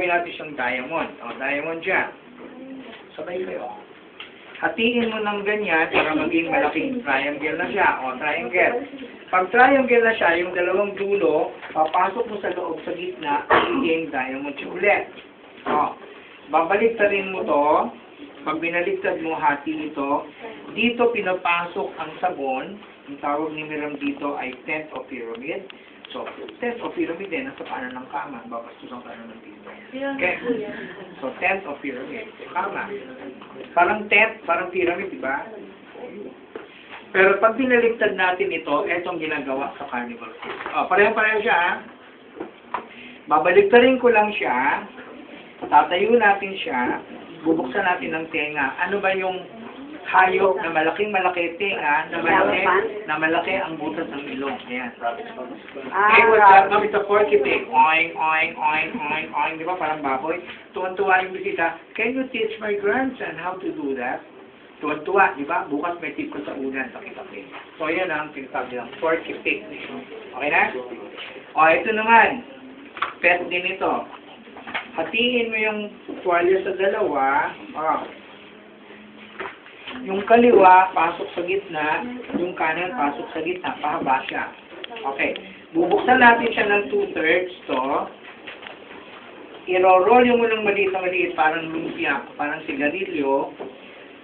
natin siyang diamond. O, diamond siya. Sabay kayo. Hatiin mo ng ganyan para maging malaking triangle na siya. O, triangle. Pag triangle na siya, yung dalawang dulo, papasok mo sa loob sa gitna, magiging diamond siya ulit. O, babaliktarin mo to. Pag binaligtad mo hati ito, dito pinapasok ang sabon. Ang tawag ni Miriam dito ay tent of pyramid. So, tent of pyramid din, nasa paanan ng kama. Babastusan ka naman dito. Okay? So, tent of pyramid. Kama. Parang tent, parang pyramid, di ba? Pero pag binaligtad natin ito, etong ginagawa sa carnival. Pareho-pareho siya, ha? Babaligtarin ko lang siya. Tatayo natin siya. Bubuksan natin ng tenga. Ano ba yung hayop na malaki tenga, na malaki ang butas ng ilong? Ayan. Okay, what's that? No, it's a porky pig. Oing, oing, oing, oing, oing. Di ba? Parang baboy. Tuwan-tuwa yung bisita. Can you teach my grandson how to do that? Tuwan-tuwa, di ba? Bukas may tip ko sa unan sa kita-pig. So, yan ang tinatawag ng porky pig. Okay na? O, ito naman. Pet din ito. Hatiin mo yung tuwalya sa dalawa. Yung kaliwa, pasok sa gitna. Yung kanan, pasok sa gitna. Pahaba siya. Okay. Bubuksan natin siya ng 2/3 to. I-roll yung mo ng maliit na maliit, parang lumpia, parang sigarilyo,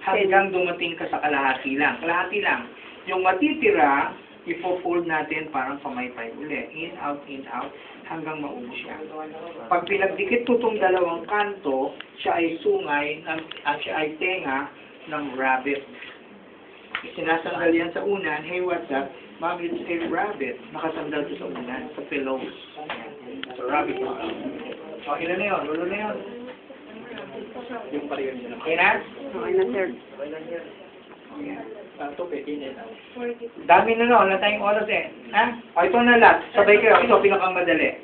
hanggang dumating ka sa kalahati lang. Kalahati lang. Yung matitira, ipo-fold natin parang pamaypay uli. In, out, hanggang maubos siya. Pag pinagdikit mo itong dalawang kanto, siya ay sungay, siya ay tenga ng rabbit. Sinasandal yan sa unan. Hey, what's that? Mom, it's a rabbit. Nakasandal sa unan, sa pillows. So, rabbit. O, ilan na yun? Lulo na yun. Okay na? Okay na, sir. Dami na no, wala tayong oras eh. Ha? O, ito na lahat. Sabay kayo. Ito, pinakamadali.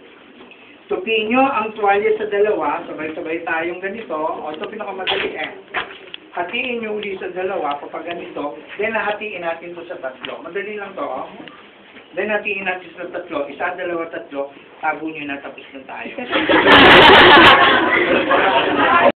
Tupiin nyo ang tuwalya sa dalawa. Sabay-sabay tayong ganito. O, ito pinakamadali eh. Hatiin nyo uli sa dalawa kapag ganito. Then, hatiin natin ito sa tatlo. Madali lang to. Oh. Then, hatiin natin sa tatlo. Isa, dalawa, tatlo. Tago nyo na, tapos na tayo.